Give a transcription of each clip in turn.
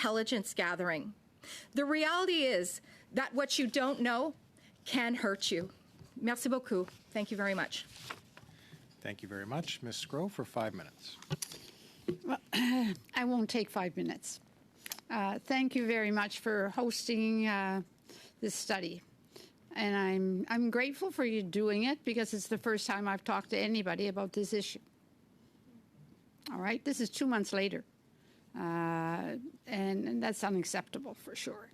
intelligence gathering. The reality is that what you don't know can hurt you. Merci beaucoup. Thank you very much. Thank you very much. Ms. Sgro for 5 minutes. Well, I won't take 5 minutes. Thank you very much for hosting this study. And I'm grateful for you doing it because it's the first time I've talked to anybody about this issue. All right, this is 2 months later, and that's unacceptable for sure.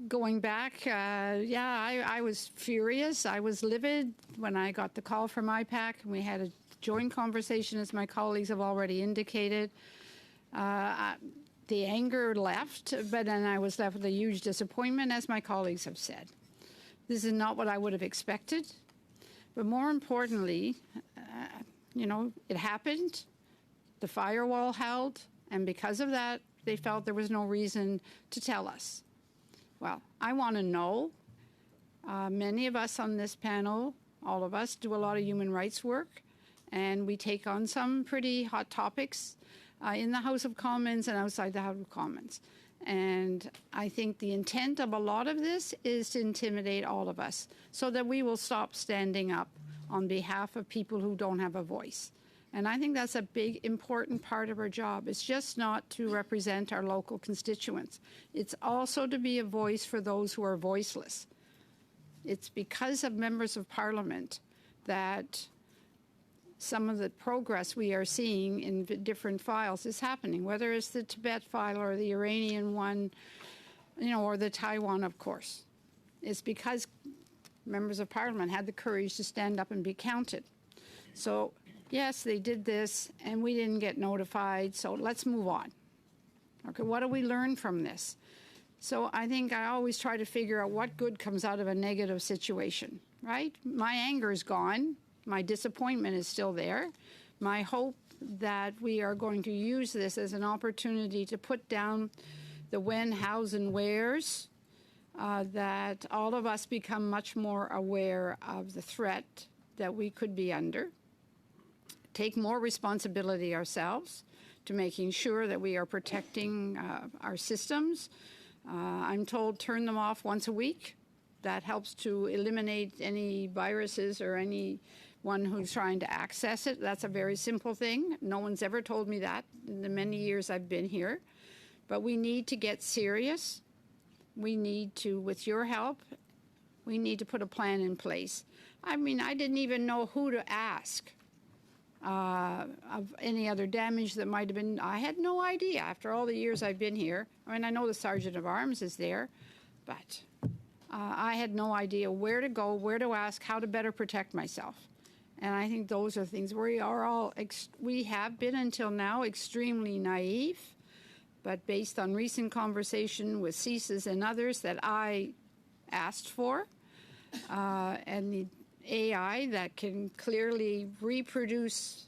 Going back, I was furious. I was livid when I got the call from IPAC, and we had a joint conversation, as my colleagues have already indicated. The anger left, but then I was left with a huge disappointment, as my colleagues have said. This is not what I would have expected. But more importantly, it happened. The firewall held, and because of that, they felt there was no reason to tell us. Well, I want to know. Many of us on this panel, all of us, do a lot of human rights work, and we take on some pretty hot topics in the House of Commons and outside the House of Commons. And I think the intent of a lot of this is to intimidate all of us so that we will stop standing up on behalf of people who don't have a voice. And I think that's a big, important part of our job. It's just not to represent our local constituents. It's also to be a voice for those who are voiceless. It's because of members of Parliament that some of the progress we are seeing in different files is happening, whether it's the Tibet file or the Iranian one, or the Taiwan, of course. It's because members of Parliament had the courage to stand up and be counted. So, yes, they did this, and we didn't get notified, so let's move on. Okay, what do we learn from this? So I think I always try to figure out what good comes out of a negative situation, right? My anger is gone. My disappointment is still there. My hope that we are going to use this as an opportunity to put down the when, hows, and wheres, that all of us become much more aware of the threat that we could be under, take more responsibility ourselves to making sure that we are protecting our systems. I'm told turn them off once a week. That helps to eliminate any viruses or anyone who's trying to access it. That's a very simple thing. No one's ever told me that in the many years I've been here. But we need to get serious. We need to, with your help, we need to put a plan in place. I mean, I didn't even know who to ask of any other damage that might have been. I had no idea after all the years I've been here. I mean, I know the Sergeant of Arms is there, but I had no idea where to go, where to ask, how to better protect myself. And I think those are things we have been until now extremely naive, but based on recent conversation with CSIS and others that I asked for, and the AI that can clearly reproduce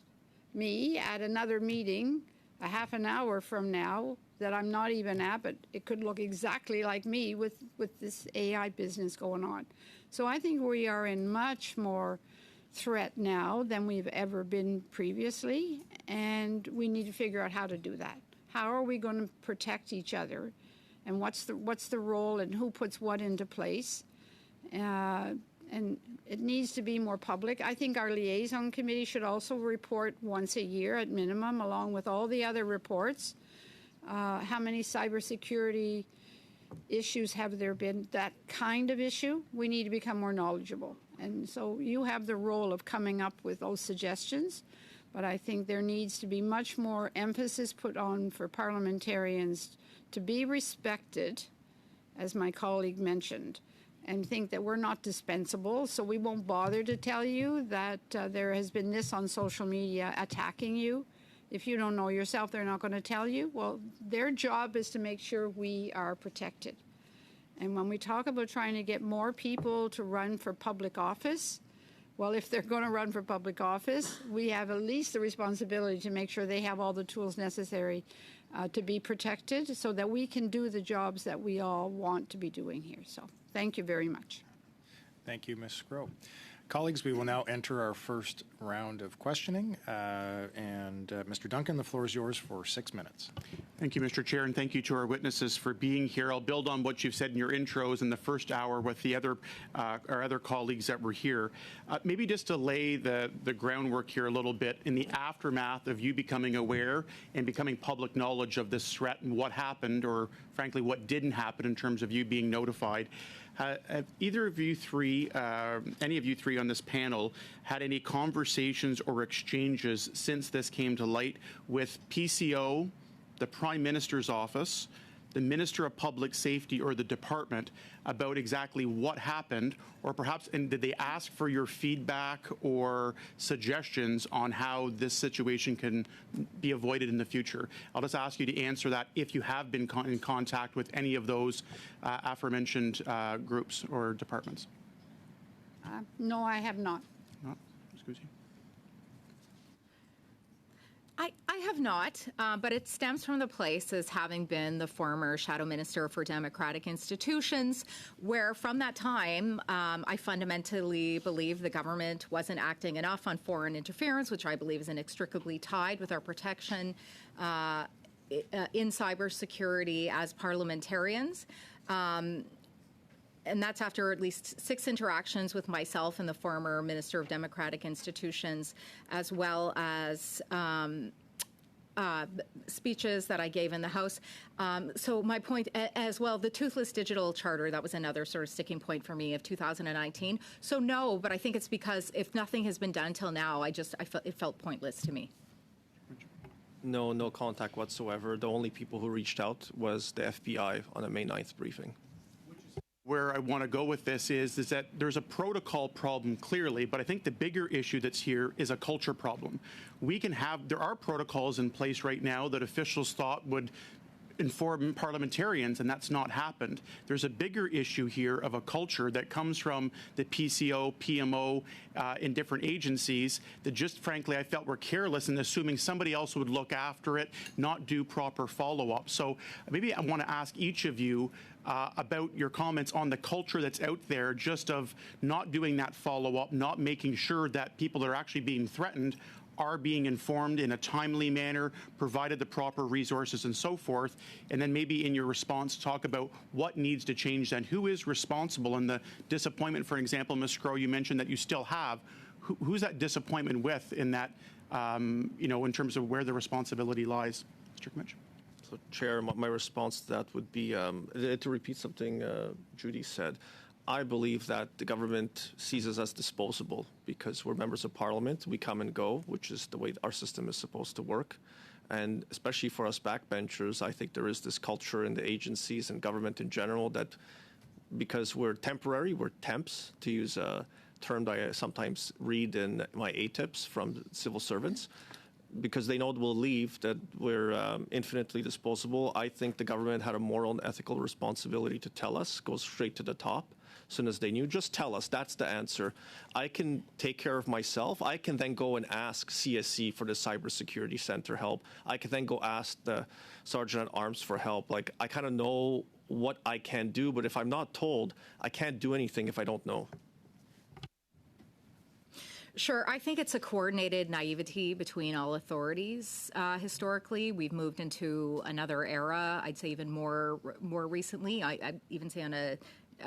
me at another meeting a half an hour from now that I'm not even at, but it could look exactly like me with this AI business going on. So I think we are in much more threat now than we've ever been previously, and we need to figure out how to do that. How are we going to protect each other, and what's the role and who puts what into place? And it needs to be more public. I think our liaison committee should also report once a year at minimum, along with all the other reports. How many cybersecurity issues have there been? That kind of issue, we need to become more knowledgeable. And so you have the role of coming up with those suggestions, but I think there needs to be much more emphasis put on for parliamentarians to be respected, as my colleague mentioned, and think that we're not dispensable, so we won't bother to tell you that there has been this on social media attacking you. If you don't know yourself, they're not going to tell you. Well, their job is to make sure we are protected. And when we talk about trying to get more people to run for public office, well, if they're going to run for public office, we have at least the responsibility to make sure they have all the tools necessary to be protected so that we can do the jobs that we all want to be doing here. So thank you very much. Thank you, Ms. Sgro. Colleagues, we will now enter our first round of questioning. Mr. Duncan, the floor is yours for 6 minutes. Thank you, Mr. Chair, and thank you to our witnesses for being here. I'll build on what you've said in your intros in the first hour with the our other colleagues that were here. Maybe just to lay the groundwork here a little bit in the aftermath of you becoming aware and becoming public knowledge of this threat and what happened, or frankly what didn't happen in terms of you being notified. Have either of you three, any of you three on this panel, had any conversations or exchanges since this came to light with PCO, the Prime Minister's office, the Minister of Public Safety, or the department about exactly what happened, or perhaps, and did they ask for your feedback or suggestions on how this situation can be avoided in the future? I'll just ask you to answer that if you have been in contact with any of those aforementioned groups or departments. No, I have not. No? Excuse you. I have not, but it stems from the place as having been the former Shadow Minister for Democratic Institutions, where from that time, I fundamentally believe the government wasn't acting enough on foreign interference, which I believe is inextricably tied with our protection in cybersecurity as parliamentarians. And that's after at least 6 interactions with myself and the former Minister of Democratic Institutions, as well as speeches that I gave in the House. So my point as well, the Toothless Digital Charter, that was another sort of sticking point for me of 2019. So no, but I think it's because if nothing has been done till now, it felt pointless to me. No contact whatsoever. The only people who reached out was the FBI on a May 9th briefing. Where I want to go with this is that there's a protocol problem clearly, but I think the bigger issue that's here is a culture problem. There are protocols in place right now that officials thought would inform parliamentarians, and that's not happened. There's a bigger issue here of a culture that comes from the PCO, PMO, in different agencies that just frankly I felt were careless in assuming somebody else would look after it, not do proper follow-up. So maybe I want to ask each of you about your comments on the culture that's out there, just of not doing that follow-up, not making sure that people that are actually being threatened are being informed in a timely manner, provided the proper resources and so forth, and then maybe in your response talk about what needs to change and who is responsible. And the disappointment, for example, Ms. Scrow, you mentioned that you still have. Who's that disappointment with in that, in terms of where the responsibility lies? Mr. Commish. So, Chair, my response to that would be to repeat something Judy said. I believe that the government sees us as disposable because we're members of parliament. We come and go, which is the way our system is supposed to work. And especially for us backbenchers, I think there is this culture in the agencies and government in general that because we're temporary, we're temps, to use a term that I sometimes read in my ATIPs from civil servants, because they know we'll leave, that we're infinitely disposable. I think the government had a moral and ethical responsibility to tell us, go straight to the top. As soon as they knew, just tell us. That's the answer. I can take care of myself. I can then go and ask CSC for the Cybersecurity Center help. I can then go ask the Sergeant at Arms for help. Like, I kind of know what I can do, but if I'm not told, I can't do anything if I don't know. Sure. I think it's a coordinated naivety between all authorities. Historically, we've moved into another era. I'd say even more recently. I'd even say on a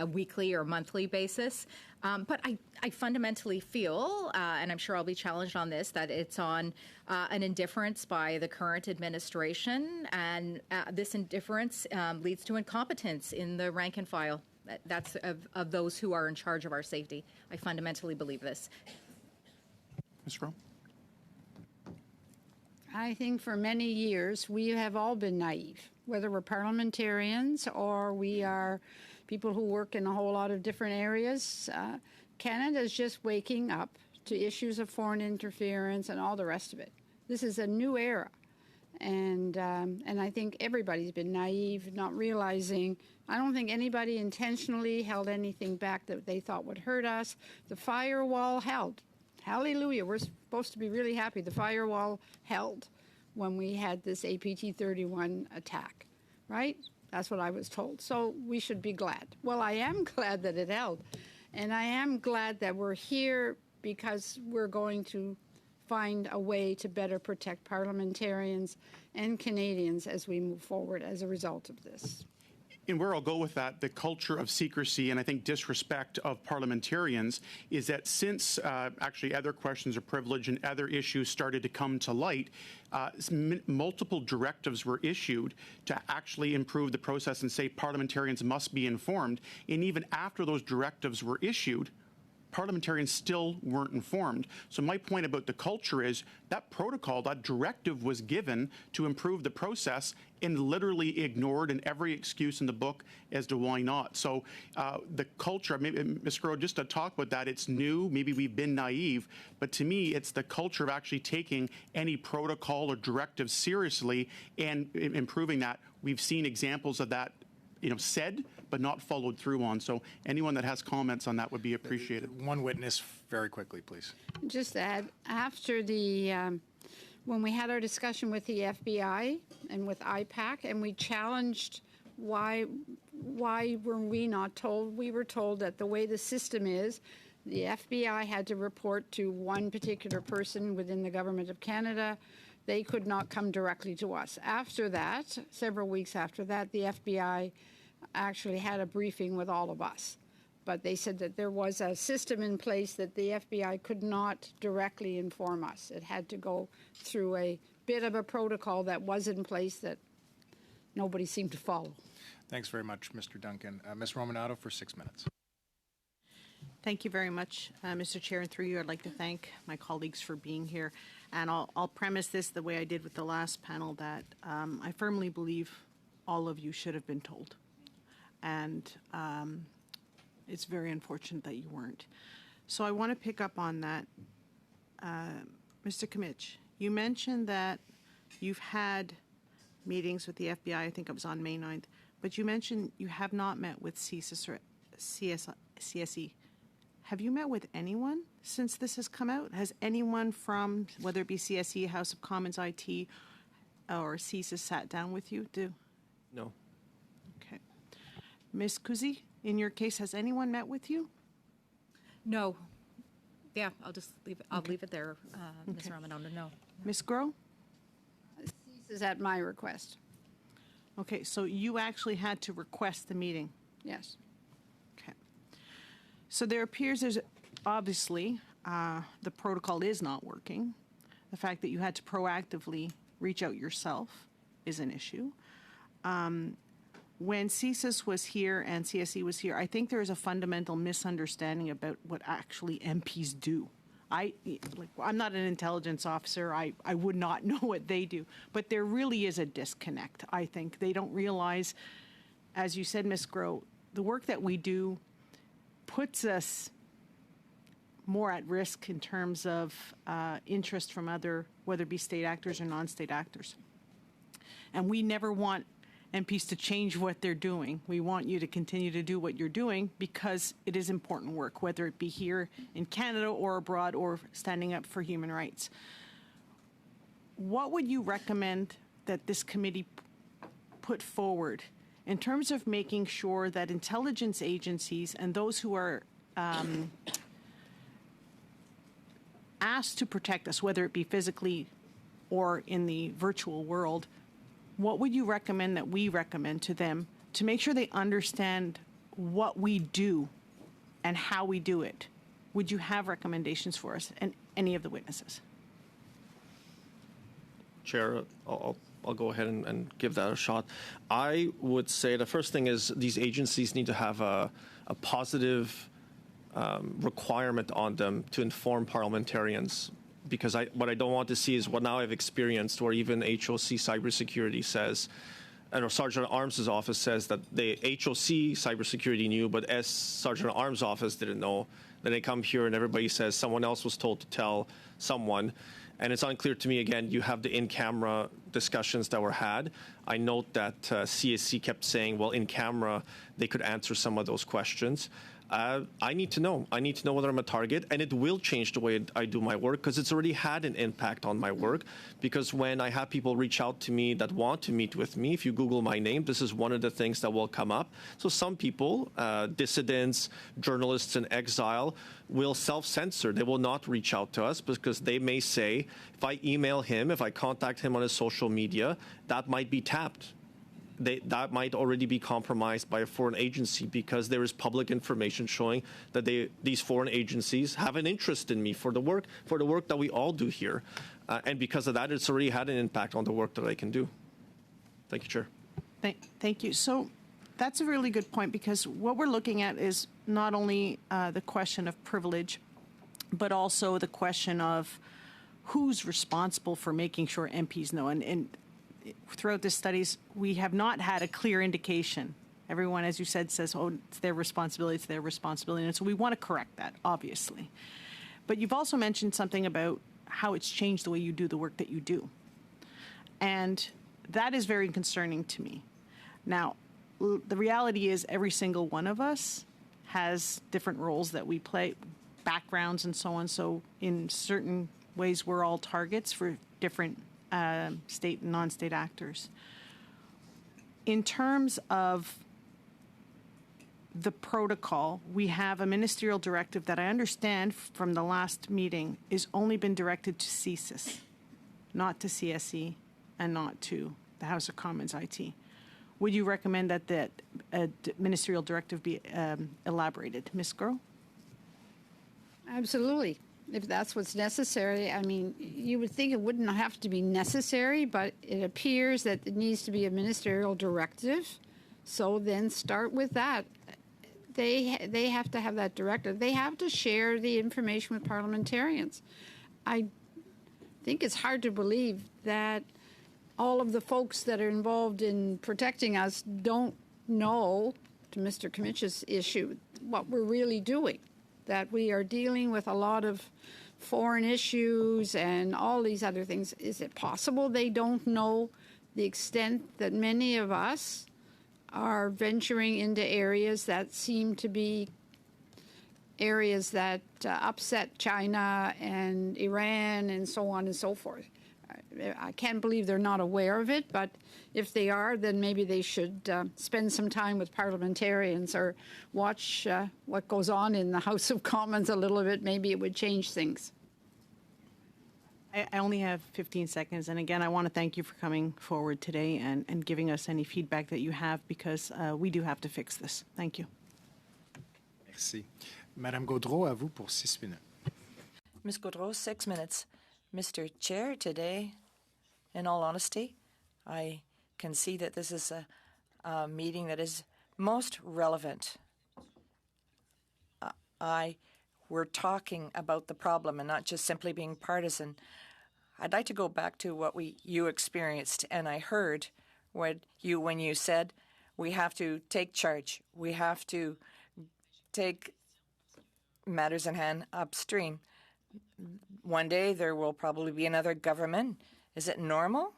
weekly or monthly basis. But I fundamentally feel, and I'm sure I'll be challenged on this, that it's on an indifference by the current administration, and this indifference leads to incompetence in the rank and file. That's of those who are in charge of our safety. I fundamentally believe this. Ms. Rowe? I think for many years we have all been naive, whether we're parliamentarians or we are people who work in a whole lot of different areas. Canada is just waking up to issues of foreign interference and all the rest of it. This is a new era. And I think everybody's been naive, not realizing. I don't think anybody intentionally held anything back that they thought would hurt us. The firewall held. Hallelujah. We're supposed to be really happy. The firewall held when we had this APT-31 attack, right? That's what I was told. So we should be glad. Well, I am glad that it held. And I am glad that we're here because we're going to find a way to better protect parliamentarians and Canadians as we move forward as a result of this. And where I'll go with that, the culture of secrecy and I think disrespect of parliamentarians is that since actually other questions of privilege and other issues started to come to light, multiple directives were issued to actually improve the process and say parliamentarians must be informed. And even after those directives were issued, parliamentarians still weren't informed. So my point about the culture is that protocol, that directive was given to improve the process and literally ignored in every excuse in the book as to why not. So the culture, maybe, Ms. Groh, just to talk about that, it's new, maybe we've been naive, but to me, it's the culture of actually taking any protocol or directive seriously and improving that. We've seen examples of that said, but not followed through on. So anyone that has comments on that would be appreciated. One witness, very quickly, please. Just add, after the, when we had our discussion with the FBI and with IPAC, and we challenged why were we not told? We were told that the way the system is, the FBI had to report to one particular person within the Government of Canada. They could not come directly to us. After that, several weeks after that, the FBI actually had a briefing with all of us. But they said that there was a system in place that the FBI could not directly inform us. It had to go through a bit of a protocol that was in place that nobody seemed to follow. Thanks very much, Mr. Duncan. Ms. Romanato for 6 minutes. Thank you very much, Mr. Chair, and through you, I'd like to thank my colleagues for being here. And I'll premise this the way I did with the last panel, that I firmly believe all of you should have been told. And it's very unfortunate that you weren't. So I want to pick up on that. Mr. Kimmich, you mentioned that you've had meetings with the FBI, I think it was on May 9th, but you mentioned you have not met with CSIS or CSE. Have you met with anyone since this has come out? Has anyone from, whether it be CSE, House of Commons, IT, or CSIS sat down with you? No. Okay. Ms. Kuzi, in your case, has anyone met with you? No. Yeah, I'll just leave it. I'll leave it there, Ms. Romanow. No. Ms. Groh? This is at my request. Okay, so you actually had to request the meeting. Yes. Okay. So there appears there's obviously the protocol is not working. The fact that you had to proactively reach out yourself is an issue. When CSIS was here and CSE was here, I think there is a fundamental misunderstanding about what actually MPs do. I'm not an intelligence officer. I would not know what they do. But there really is a disconnect, I think. They don't realize, as you said, Ms. Groh, the work that we do puts us more at risk in terms of interest from other, whether it be state actors or non-state actors. And we never want MPs to change what they're doing. We want you to continue to do what you're doing because it is important work, whether it be here in Canada or abroad or standing up for human rights. What would you recommend that this committee put forward in terms of making sure that intelligence agencies and those who are asked to protect us, whether it be physically or in the virtual world, what would you recommend that we recommend to them to make sure they understand what we do and how we do it? Would you have recommendations for us and any of the witnesses? Chair, I'll go ahead and give that a shot. I would say the first thing is these agencies need to have a positive requirement on them to inform parliamentarians, because what I don't want to see is what now I've experienced, where even HOC cybersecurity says, and our Sergeant at Arms' office says that the HOC cybersecurity knew, but Sergeant at Arms' office didn't know. Then they come here and everybody says someone else was told to tell someone. And it's unclear to me, again, you have the in-camera discussions that were had. I note that CSC kept saying, well, in camera, they could answer some of those questions. I need to know. I need to know whether I'm a target, and it will change the way I do my work because it's already had an impact on my work. Because when I have people reach out to me that want to meet with me, if you Google my name, this is one of the things that will come up. So some people, dissidents, journalists in exile, will self-censor. They will not reach out to us because they may say, if I email him, if I contact him on his social media, that might be tapped. That might already be compromised by a foreign agency because there is public information showing that these foreign agencies have an interest in me for the work that we all do here. And because of that, it's already had an impact on the work that I can do. Thank you, Chair. Thank you. So that's a really good point because what we're looking at is not only the question of privilege, but also the question of who's responsible for making sure MPs know. And throughout the studies, we have not had a clear indication. Everyone, as you said, says, oh, it's their responsibility, it's their responsibility. And so we want to correct that, obviously. But you've also mentioned something about how it's changed the way you do the work that you do. And that is very concerning to me. Now, the reality is every single one of us has different roles that we play, backgrounds and so on. So in certain ways, we're all targets for different state and non-state actors. In terms of the protocol, we have a ministerial directive that I understand from the last meeting is only been directed to CSIS, not to CSE and not to the House of Commons IT. Would you recommend that that ministerial directive be elaborated? Ms. Groh? Absolutely. If that's what's necessary. I mean, you would think it wouldn't have to be necessary, but it appears that it needs to be a ministerial directive. So then start with that. They have to have that directive. They have to share the information with parliamentarians. I think it's hard to believe that all of the folks that are involved in protecting us don't know, to Mr. Kmich's issue, what we're really doing. That we are dealing with a lot of foreign issues and all these other things. Is it possible they don't know the extent that many of us are venturing into areas that seem to be areas that upset China and Iran and so on and so forth? I can't believe they're not aware of it, but if they are, then maybe they should spend some time with parliamentarians or watch what goes on in the House of Commons a little bit. Maybe it would change things. I only have 15 seconds. And again, I want to thank you for coming forward today and giving us any feedback that you have because we do have to fix this. Thank you. Merci. Madame Gaudreau, à vous pour 6 minutes. Ms. Gaudreau, 6 minutes. Mr. Chair, today, in all honesty, I can see that this is a meeting that is most relevant. We're talking about the problem and not just simply being partisan. I'd like to go back to what you experienced, and I heard when you said we have to take charge. We have to take matters in hand upstream. One day there will probably be another government. Is it normal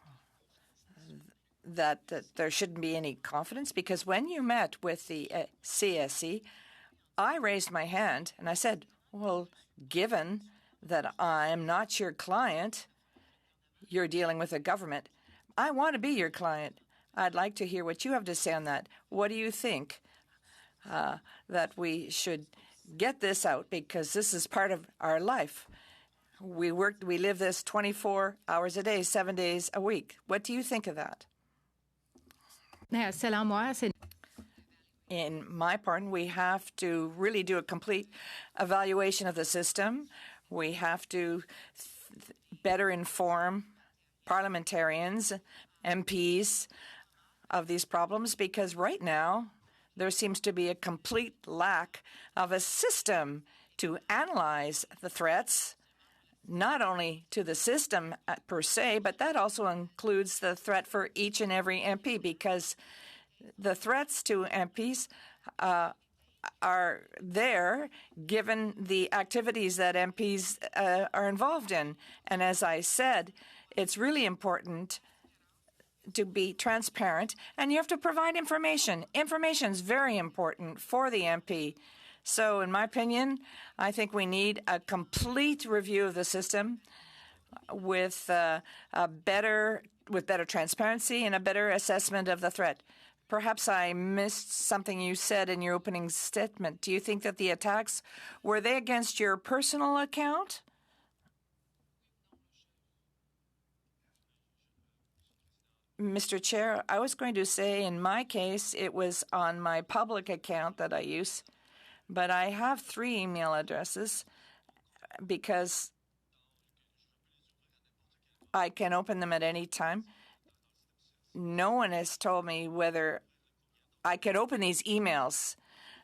that there shouldn't be any confidence? Because when you met with the CSE, I raised my hand and I said, well, given that I'm not your client, you're dealing with a government, I want to be your client. I'd like to hear what you have to say on that. What do you think that we should get this out? Because this is part of our life. We live this 24 hours a day, 7 days a week. What do you think of that? In my part, we have to really do a complete evaluation of the system. We have to better inform parliamentarians, MPs of these problems, because right now there seems to be a complete lack of a system to analyze the threats, not only to the system per se, but that also includes the threat for each and every MP, because the threats to MPs are there given the activities that MPs are involved in. And as I said, it's really important to be transparent, and you have to provide information. Information is very important for the MP. So, in my opinion, I think we need a complete review of the system with better transparency and a better assessment of the threat. Perhaps I missed something you said in your opening statement. Do you think that the attacks, were they against your personal account? Mr. Chair, I was going to say in my case, it was on my public account that I use, but I have 3 email addresses because I can open them at any time. No one has told me whether I could open these emails.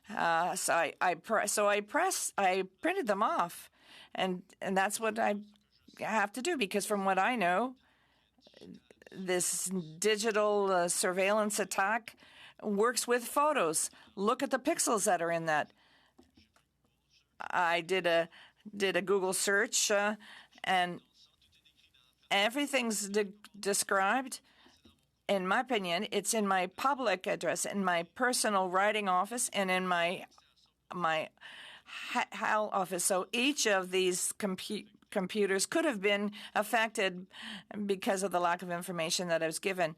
So I printed them off, and that's what I have to do, because from what I know, this digital surveillance attack works with photos. Look at the pixels that are in that. I did a Google search, and everything's described. In my opinion, it's in my public address, in my personal writing office, and in my HAL office. So each of these computers could have been affected because of the lack of information that I was given.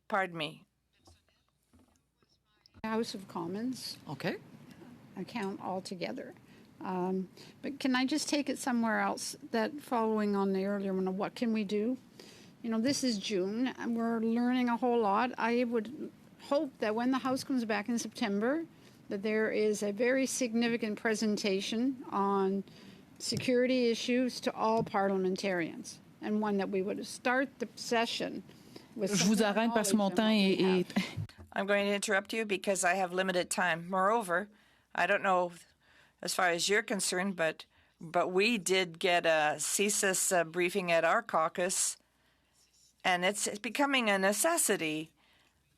Pardon me. House of Commons Okay. account altogether. But can I just take it somewhere else, that following on the earlier one of what can we do? You know, this is June, and we're learning a whole lot. I would hope that when the House comes back in September, that there is a very significant presentation on security issues to all parliamentarians, and one that we would start the session with. Je vous arrête parce que mon temps est... I'm going to interrupt you because I have limited time. Moreover, I don't know as far as you're concerned, but we did get a CSIS briefing at our caucus, and it's becoming a necessity.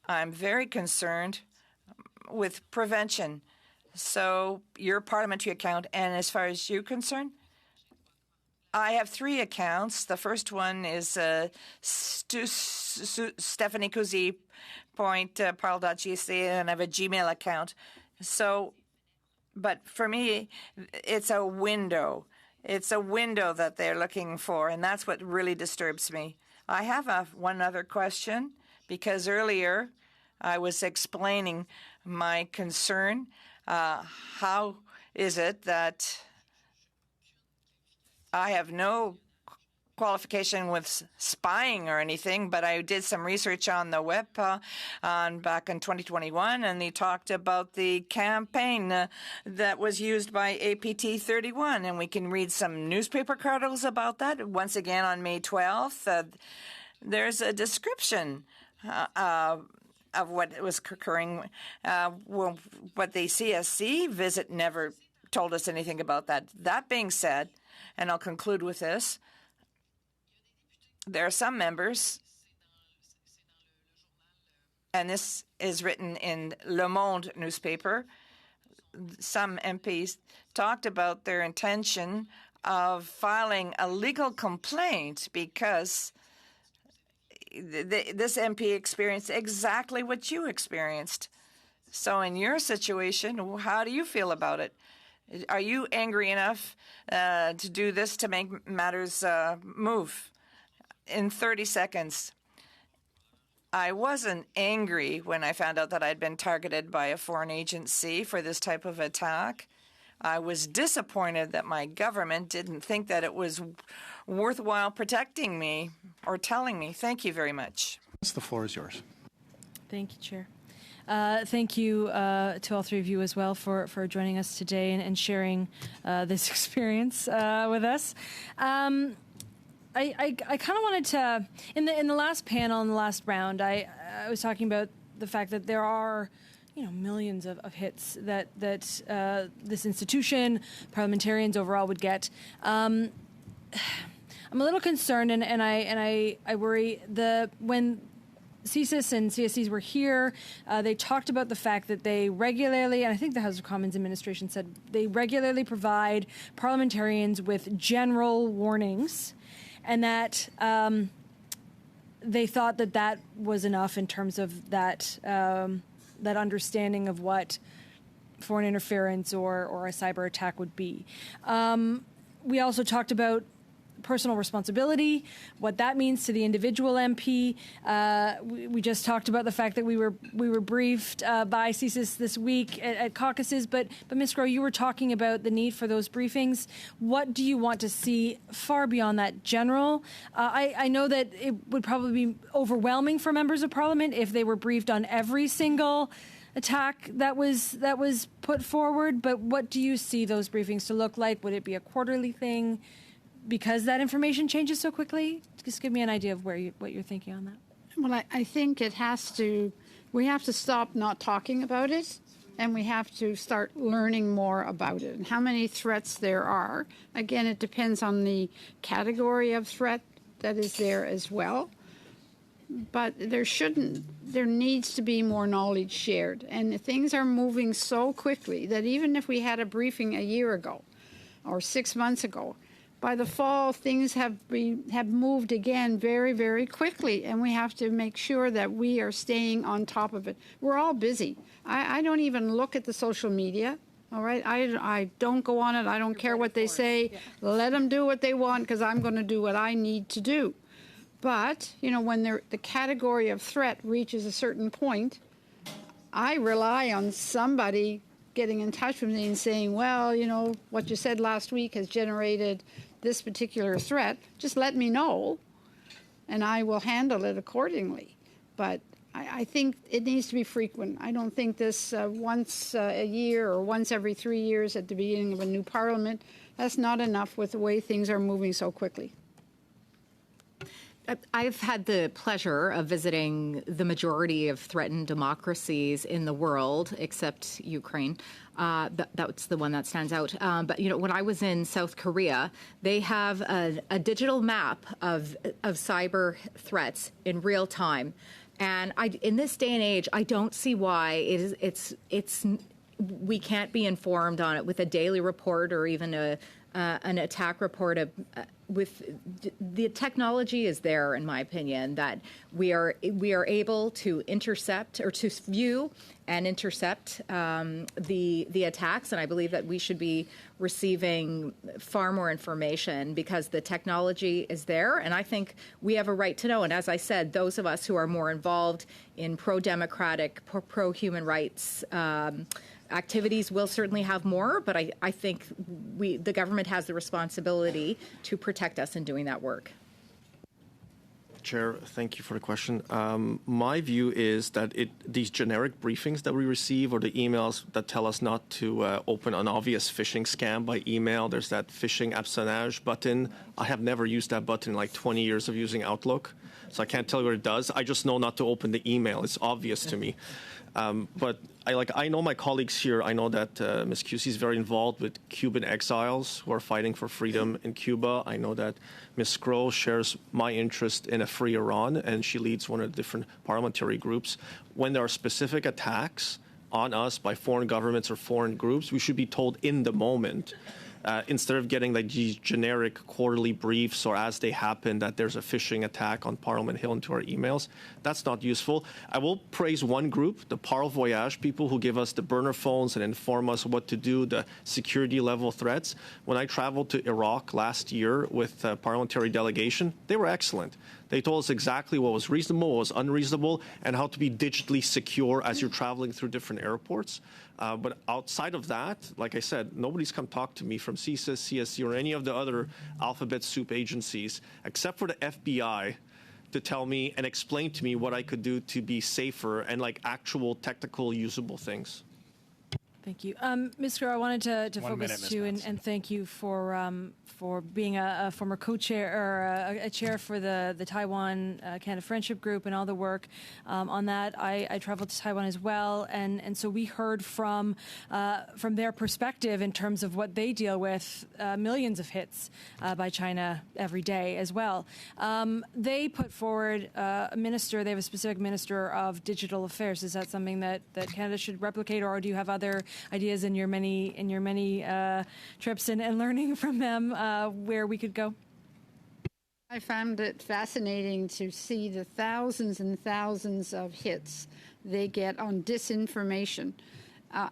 I'm very concerned with prevention. So your parliamentary account, and as far as you're concerned, I have 3 accounts. The first one is stephaniecouzy.parle.gc, and I have a Gmail account. So, but for me, it's a window. It's a window that they're looking for, and that's what really disturbs me. I have one other question, because earlier I was explaining my concern. How is it that I have no qualification with spying or anything, but I did some research on the web back in 2021, and they talked about the campaign that was used by APT 31, and we can read some newspaper articles about that. Once again, on May 12th, there's a description of what was occurring. But the CSC visit never told us anything about that. That being said, and I'll conclude with this, there are some members, and this is written in Le Monde newspaper, some MPs talked about their intention of filing a legal complaint because this MP experienced exactly what you experienced. So in your situation, how do you feel about it? Are you angry enough to do this to make matters move? In 30 seconds, I wasn't angry when I found out that I'd been targeted by a foreign agency for this type of attack. I was disappointed that my government didn't think that it was worthwhile protecting me or telling me. Thank you very much. The floor is yours. Thank you, Chair. Thank you to all 3 of you as well for joining us today and sharing this experience with us. I kind of wanted to, in the last panel, in the last round, I was talking about the fact that there are, millions of hits that this institution, parliamentarians overall would get. I'm a little concerned, and I worry when CSIS and CSCs were here, they talked about the fact that they regularly, and I think the House of Commons administration said, they regularly provide parliamentarians with general warnings, and that they thought that that was enough in terms of that that understanding of what foreign interference or a cyber attack would be. We also talked about personal responsibility, what that means to the individual MP. We just talked about the fact that we were briefed by CSIS this week at caucuses, but Ms. Groh, you were talking about the need for those briefings. What do you want to see far beyond that general? I know that it would probably be overwhelming for members of Parliament if they were briefed on every single attack that was put forward, but what do you see those briefings to look like? Would it be a quarterly thing? Because that information changes so quickly? Just give me an idea of what you're thinking on that. Well, I think we have to stop not talking about it, and we have to start learning more about it and how many threats there are. Again, it depends on the category of threat that is there as well. But there needs to be more knowledge shared. And things are moving so quickly that even if we had a briefing a year ago or 6 months ago, by the fall, things have moved again very, very quickly, and we have to make sure that we are staying on top of it. We're all busy. I don't even look at the social media, all right? I don't go on it. I don't care what they say. Yeah. Let them do what they want because I'm going to do what I need to do. But, when the category of threat reaches a certain point, I rely on somebody getting in touch with me and saying, well, what you said last week has generated this particular threat. Just let me know, and I will handle it accordingly. But I think it needs to be frequent. I don't think this once a year or once every 3 years at the beginning of a new parliament, that's not enough with the way things are moving so quickly. I've had the pleasure of visiting the majority of threatened democracies in the world, except Ukraine. That's the one that stands out. But when I was in South Korea, they have a digital map of cyber threats in real time. And in this day and age, I don't see why we can't be informed on it with a daily report or even an attack report. With the technology is there, in my opinion, that we are able to intercept or to view and intercept the attacks, and I believe that we should be receiving far more information because the technology is there, and I think we have a right to know. And as I said, those of us who are more involved in pro-democratic, pro-human rights activities will certainly have more, but I think the government has the responsibility to protect us in doing that work. Chair, thank you for the question. My view is that these generic briefings that we receive or the emails that tell us not to open an obvious phishing scam by email, there's that phishing absonnage button. I have never used that button in like 20 years of using Outlook, so I can't tell you what it does. I just know not to open the email. It's obvious to me. But I know my colleagues here. I know that Ms. QC is very involved with Cuban exiles who are fighting for freedom in Cuba. I know that Ms. Groh shares my interest in a free Iran, and she leads one of the different parliamentary groups. When there are specific attacks on us by foreign governments or foreign groups, we should be told in the moment. Instead of getting like these generic quarterly briefs or as they happen that there's a phishing attack on Parliament Hill into our emails, that's not useful. I will praise one group, the Parle Voyage people who give us the burner phones and inform us what to do, the security level threats. When I traveled to Iraq last year with a parliamentary delegation, they were excellent. They told us exactly what was reasonable, what was unreasonable, and how to be digitally secure as you're traveling through different airports. But outside of that, like I said, nobody's come talk to me from CSIS, CSC, or any of the other alphabet soup agencies, except for the FBI, to tell me and explain to me what I could do to be safer and like actual technical usable things. Thank you. Ms. Groh, I wanted to 1 minute, focus too and thank you for being a former co-chair or a chair for the Taiwan Canada Friendship Group and all the work on that. I traveled to Taiwan as well, and so we heard from their perspective in terms of what they deal with, millions of hits by China every day as well. They put forward a minister. They have a specific minister of digital affairs. Is that something that Canada should replicate, or do you have other ideas in your many trips and learning from them where we could go? I found it fascinating to see the thousands and thousands of hits they get on disinformation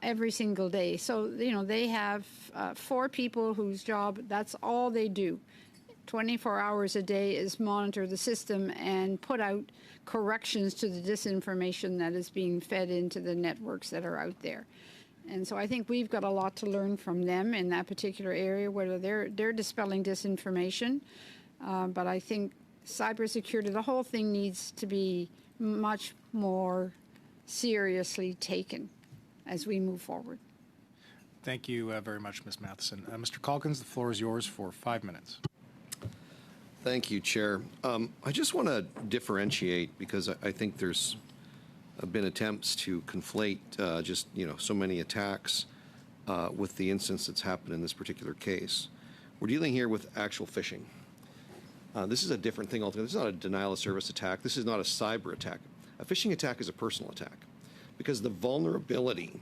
every single day. So, they have 4 people whose job, that's all they do. 24 hours a day is monitor the system and put out corrections to the disinformation that is being fed into the networks that are out there. And so I think we've got a lot to learn from them in that particular area, whether they're dispelling disinformation. But I think cybersecurity, the whole thing needs to be much more seriously taken as we move forward. Thank you very much, Ms. Matheson. Mr. Calkins, the floor is yours for 5 minutes. Thank you, Chair. I just want to differentiate because I think there's been attempts to conflate so many attacks with the instance that's happened in this particular case. We're dealing here with actual phishing. This is a different thing altogether. This is not a denial of service attack. This is not a cyber attack. A phishing attack is a personal attack because the vulnerability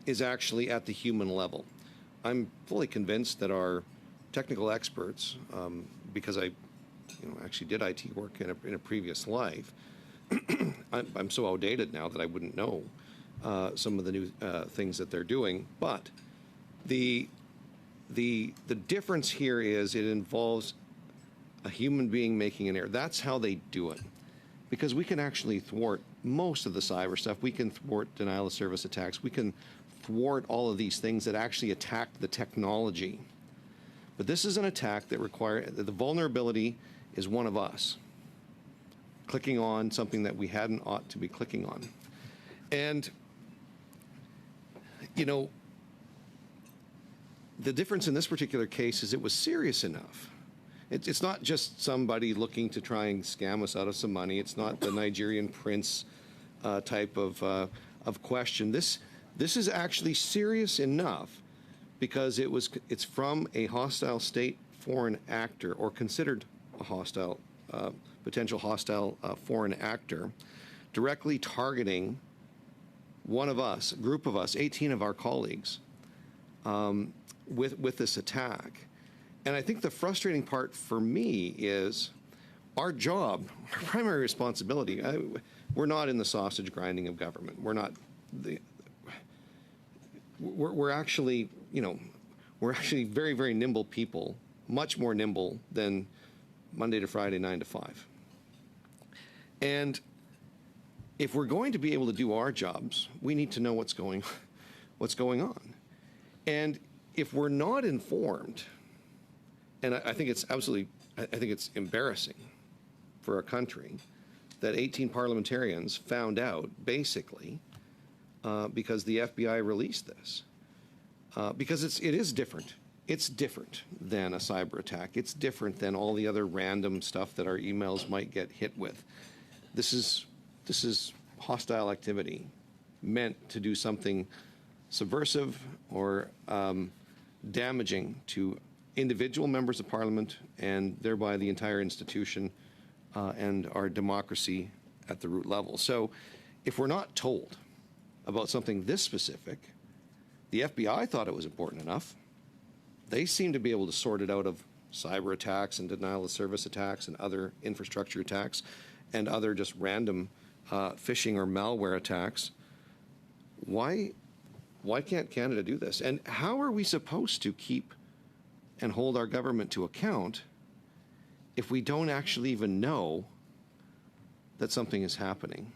is actually at the human level. I'm fully convinced that our technical experts, because I actually did IT work in a previous life, I'm so outdated now that I wouldn't know some of the new things that they're doing. But the difference here is it involves a human being making an error. That's how they do it. Because we can actually thwart most of the cyber stuff. We can thwart denial of service attacks. We can thwart all of these things that actually attack the technology. But this is an attack that the vulnerability is one of us clicking on something that we hadn't ought to be clicking on. And, the difference in this particular case is it was serious enough. It's not just somebody looking to try and scam us out of some money. It's not the Nigerian prince type of question. This is actually serious enough because it's from a hostile state foreign actor or considered a hostile, potential hostile foreign actor, directly targeting one of us, a group of us, 18 of our colleagues, with this attack. And I think the frustrating part for me is our job, our primary responsibility. We're not in the sausage grinding of government. We're not. We're actually, very, very nimble people, much more nimble than Monday to Friday, 9 to 5. And if we're going to be able to do our jobs, we need to know what's going on. And if we're not informed, and I think it's embarrassing for our country that 18 parliamentarians found out basically because the FBI released this. Because it is different. It's different than a cyber attack. It's different than all the other random stuff that our emails might get hit with. This is hostile activity meant to do something subversive or damaging to individual members of Parliament and thereby the entire institution and our democracy at the root level. So if we're not told about something this specific, the FBI thought it was important enough. They seem to be able to sort it out of cyber attacks and denial of service attacks and other infrastructure attacks and other just random phishing or malware attacks. Why can't Canada do this? And how are we supposed to keep and hold our government to account if we don't actually even know that something is happening?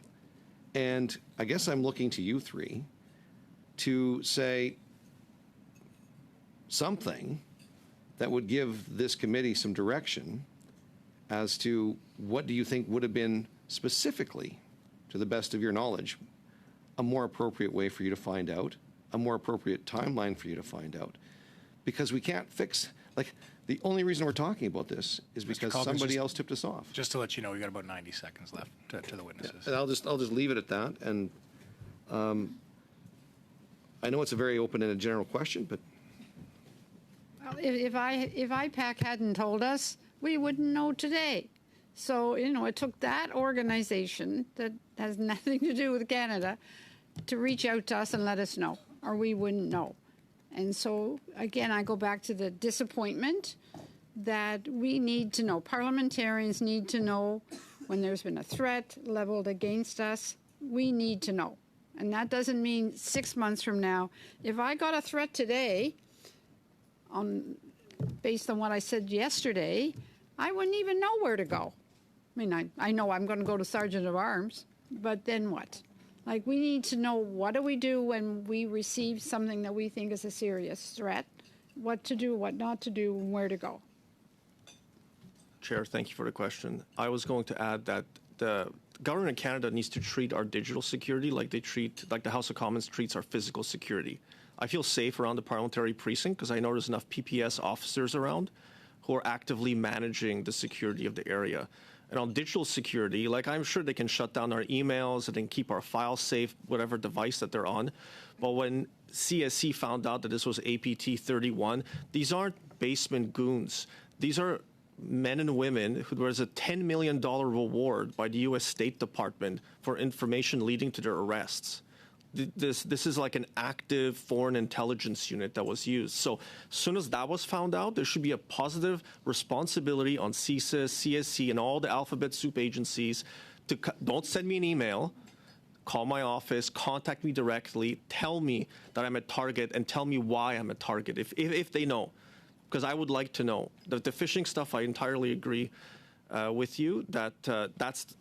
And I guess I'm looking to you three to say something that would give this committee some direction as to what do you think would have been specifically, to the best of your knowledge, a more appropriate way for you to find out, a more appropriate timeline for you to find out. Because we can't fix, the only reason we're talking about this is because somebody else tipped us off. Just to let you know, we've got about 90 seconds left to the witnesses. Yeah, and I'll just leave it at that. And I know it's a very open-ended general question, but if IPAC hadn't told us, we wouldn't know today. So, it took that organization that has nothing to do with Canada to reach out to us and let us know, or we wouldn't know. And so, again, I go back to the disappointment that we need to know, parliamentarians need to know when there's been a threat leveled against us. We need to know. And that doesn't mean 6 months from now. If I got a threat today, based on what I said yesterday, I wouldn't even know where to go. I mean, I know I'm going to go to Sergeant of Arms, but then what? Like, we need to know, what do we do when we receive something that we think is a serious threat? What to do, what not to do, and where to go. Chair, thank you for the question. I was going to add that the government of Canada needs to treat our digital security like the House of Commons treats our physical security. I feel safe around the parliamentary precinct because I know there's enough PPS officers around who are actively managing the security of the area. And on digital security, like, I'm sure they can shut down our emails and then keep our files safe, whatever device that they're on. But when CSC found out that this was APT 31, these aren't basement goons. These are men and women who there was a $10 million reward by the U.S. State Department for information leading to their arrests. This is like an active foreign intelligence unit that was used. So as soon as that was found out, there should be a positive responsibility on CSIS, CSC, and all the alphabet soup agencies to don't send me an email, call my office, contact me directly, tell me that I'm a target, and tell me why I'm a target, if they know. Because I would like to know. The phishing stuff, I entirely agree with you that that's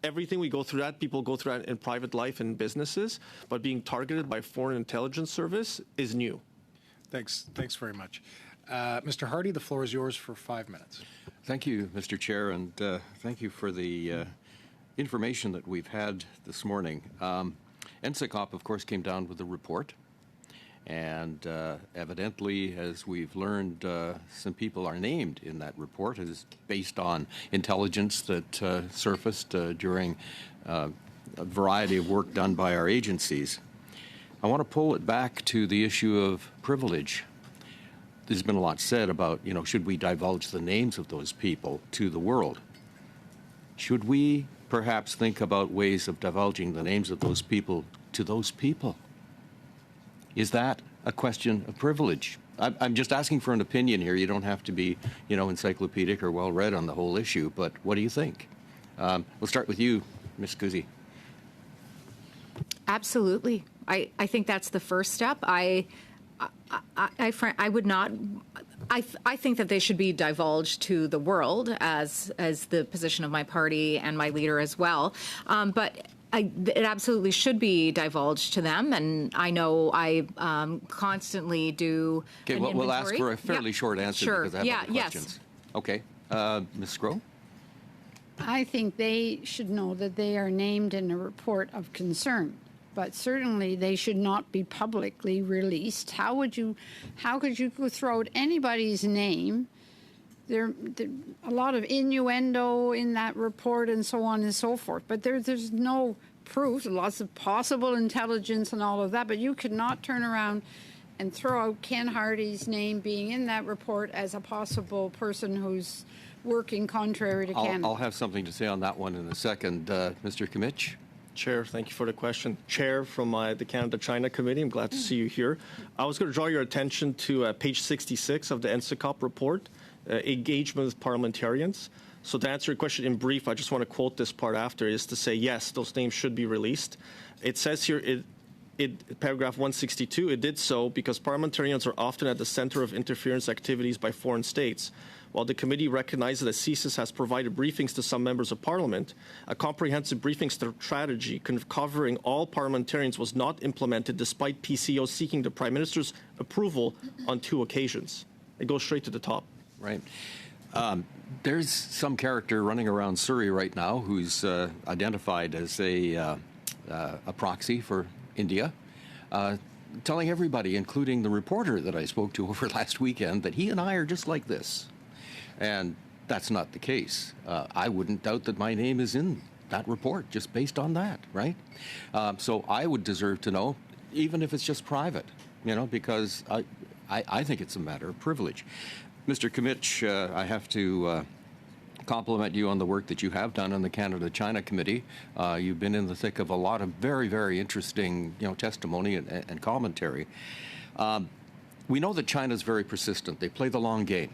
everything we go through that. People go through that in private life and businesses, but being targeted by foreign intelligence service is new. Thanks very much. Mr. Hardy, the floor is yours for 5 minutes. Thank you, Mr. Chair, and thank you for the information that we've had this morning. NCCOP, of course, came down with a report. And evidently, as we've learned, some people are named in that report as based on intelligence that surfaced during a variety of work done by our agencies. I want to pull it back to the issue of privilege. There's been a lot said about, should we divulge the names of those people to the world? Should we perhaps think about ways of divulging the names of those people to those people? Is that a question of privilege? I'm just asking for an opinion here. You don't have to be, encyclopedic or well-read on the whole issue, but what do you think? We'll start with you, Ms. Kuzi. Absolutely. I think that's the first step. I would not. I think that they should be divulged to the world as the position of my party and my leader as well. But it absolutely should be divulged to them, and I know I constantly do. Okay, an we'll inventory. ask for a fairly short answer Sure. because I have other questions. Yes. Okay, Ms. Sgro? I think they should know that they are named in a report of concern, but certainly they should not be publicly released. How could you go throw out anybody's name? There a lot of innuendo in that report and so on and so forth, but there's no proof, lots of possible intelligence and all of that, but you could not turn around and throw out Ken Hardy's name being in that report as a possible person who's working contrary to Canada. I'll have something to say on that one in a second. Mr. Kimmich? Chair, thank you for the question. Chair from the Canada-China Committee, I'm glad to see you here. I was going to draw your attention to page 66 of the NCCOP report, engagement with parliamentarians. So to answer your question in brief, I just want to quote this part after, is to say, yes, those names should be released. It says here, paragraph 162, it did so because parliamentarians are often at the center of interference activities by foreign states. While the committee recognizes that CSIS has provided briefings to some members of parliament, a comprehensive briefing strategy covering all parliamentarians was not implemented despite PCO seeking the Prime Minister's approval on 2 occasions. It goes straight to the top. Right. There's some character running around Surrey right now who's identified as a proxy for India, telling everybody, including the reporter that I spoke to over last weekend, that he and I are just like this. And that's not the case. I wouldn't doubt that my name is in that report just based on that, right? So I would deserve to know, even if it's just private, because I think it's a matter of privilege. Mr. Kimmich, I have to compliment you on the work that you have done on the Canada-China Committee. You've been in the thick of a lot of very, very interesting, testimony and commentary. We know that China's very persistent. They play the long game.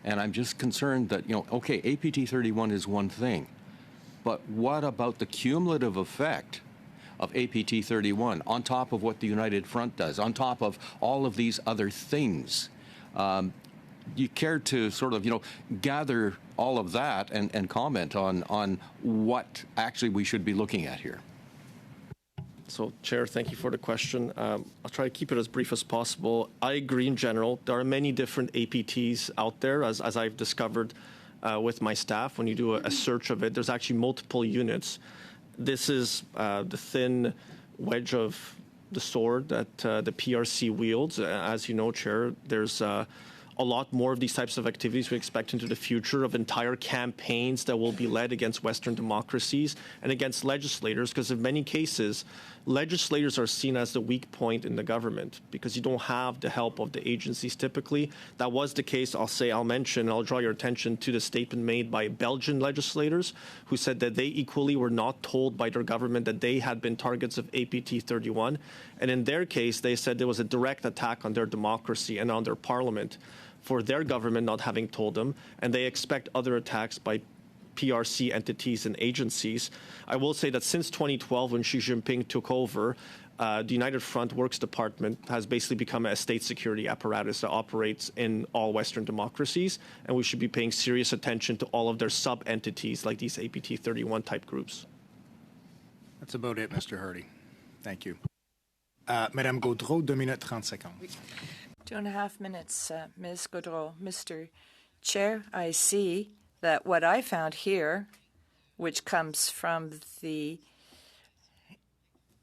And I'm just concerned that, okay, APT 31 is one thing, but what about the cumulative effect of APT 31 on top of what the United Front does, on top of all of these other things? You care to sort of, gather all of that and comment on what actually we should be looking at here? So, Chair, thank you for the question. I'll try to keep it as brief as possible. I agree in general. There are many different APTs out there, as I've discovered with my staff. When you do a search of it, there's actually multiple units. This is the thin wedge of the sword that the PRC wields. As you know, Chair, there's a lot more of these types of activities we expect into the future, of entire campaigns that will be led against Western democracies and against legislators, because in many cases, legislators are seen as the weak point in the government because you don't have the help of the agencies typically. That was the case, I'll mention, I'll draw your attention to the statement made by Belgian legislators who said that they equally were not told by their government that they had been targets of APT 31. And in their case, they said there was a direct attack on their democracy and on their parliament for their government not having told them, and they expect other attacks by PRC entities and agencies. I will say that since 2012, when Xi Jinping took over, the United Front Works Department has basically become a state security apparatus that operates in all Western democracies, and we should be paying serious attention to all of their sub-entities like these APT 31 type groups. That's about it, Mr. Hardy. Thank you. Madame Gaudreau, 2 minutes 30 seconds. 2.5 minutes, Ms. Gaudreau. Mr. Chair, I see that what I found here, which comes from the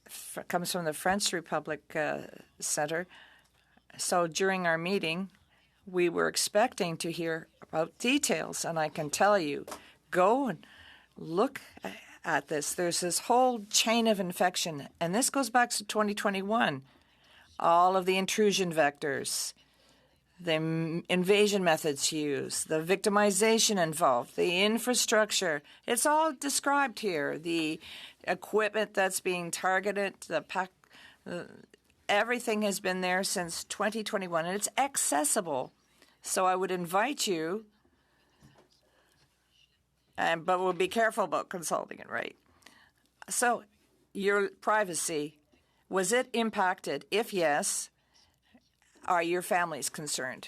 French Republic Center. So during our meeting, we were expecting to hear about details, and I can tell you, go and look at this. There's this whole chain of infection, and this goes back to 2021. All of the intrusion vectors, the invasion methods used, the victimization involved, the infrastructure. It's all described here. The equipment that's being targeted, everything has been there since 2021, and it's accessible. So I would invite you, but we'll be careful about consulting it, right? So your privacy, was it impacted? If yes, are your families concerned?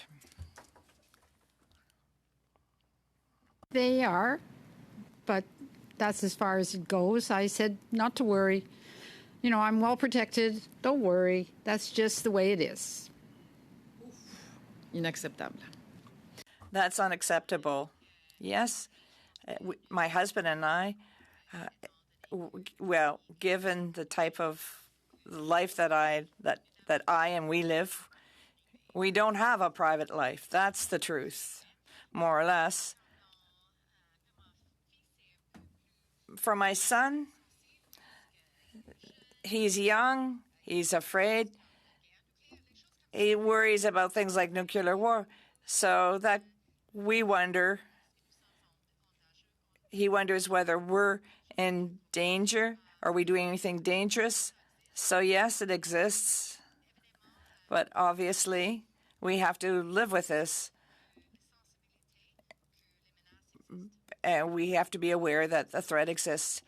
They are, but that's as far as it goes. I said not to worry. I'm well protected. Don't worry. That's just the way it is. Inacceptable. That's unacceptable. Yes, my husband and I, well, given the type of life that I and we live, we don't have a private life. That's the truth, more or less. For my son, he's young, he's afraid, he worries about things like nuclear war, so that he wonders whether we're in danger. Are we doing anything dangerous? So yes, it exists, but obviously we have to live with this. And we have to be aware that the threat exists.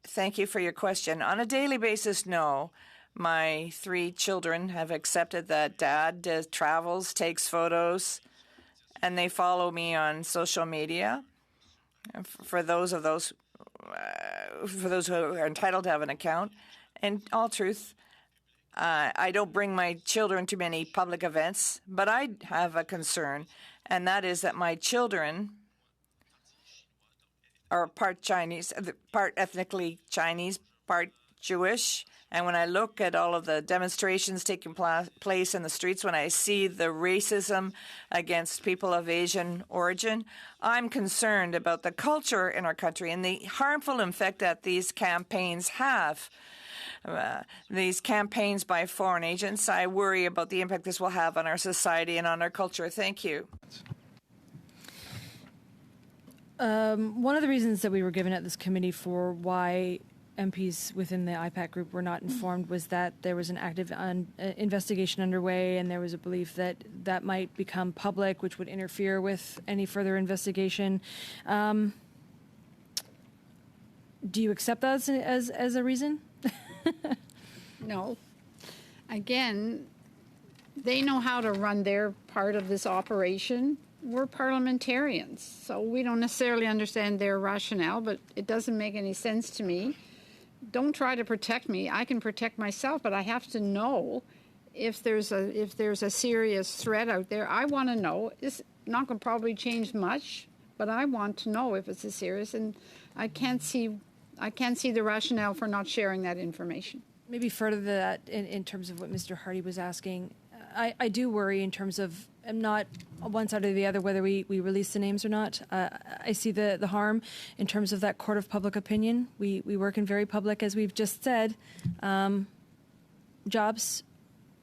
Thank you for your question. On a daily basis, no. My 3 children have accepted that Dad travels, takes photos, and they follow me on social media. For those who are entitled to have an account. In all truth, I don't bring my children to many public events, but I have a concern, and that is that my children are part Chinese, part ethnically Chinese, part Jewish. And when I look at all of the demonstrations taking place in the streets, when I see the racism against people of Asian origin, I'm concerned about the culture in our country and the harmful effect that these campaigns have. These campaigns by foreign agents, I worry about the impact this will have on our society and on our culture. Thank you. One of the reasons that we were given at this committee for why MPs within the IPAC group were not informed was that there was an active investigation underway, and there was a belief that that might become public, which would interfere with any further investigation. Do you accept that as a reason? No. Again, they know how to run their part of this operation. We're parliamentarians, so we don't necessarily understand their rationale, but it doesn't make any sense to me. Don't try to protect me. I can protect myself, but I have to know if there's a serious threat out there. I want to know. It's not going to probably change much, but I want to know if it's a serious, and I can't see the rationale for not sharing that information. Maybe further to that, in terms of what Mr. Hardy was asking, I do worry in terms of, I'm not one side or the other whether we release the names or not. I see the harm in terms of that court of public opinion. We work in very public, as we've just said, jobs.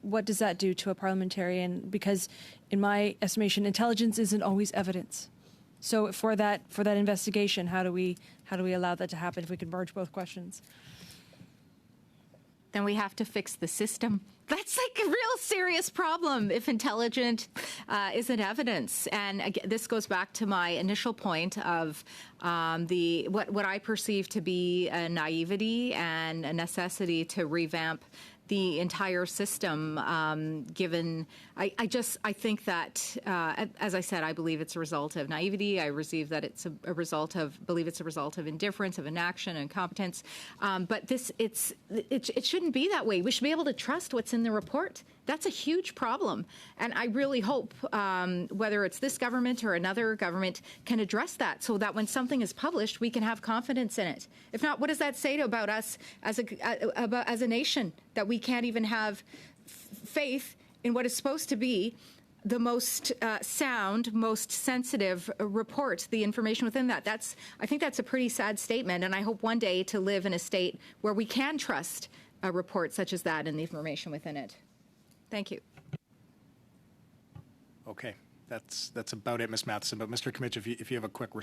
What does that do to a parliamentarian? Because in my estimation, intelligence isn't always evidence. So for that investigation, how do we allow that to happen if we can merge both questions? Then we have to fix the system. That's like a real serious problem if intelligent isn't evidence. And again, this goes back to my initial point of what I perceive to be a naivety and a necessity to revamp the entire system, given, I think that, as I said, I believe it's a result of naivety. I believe it's a result of indifference, of inaction, incompetence. But it shouldn't be that way. We should be able to trust what's in the report. That's a huge problem. And I really hope, whether it's this government or another government, can address that so that when something is published, we can have confidence in it. If not, what does that say about us as a nation, that we can't even have faith in what is supposed to be the most sound, most sensitive report, the information within that? I think that's a pretty sad statement, and I hope one day to live in a state where we can trust a report such as that and the information within it. Thank you. Okay, that's about it, Ms. Matheson. But Mr. Comich, if you have a quick response.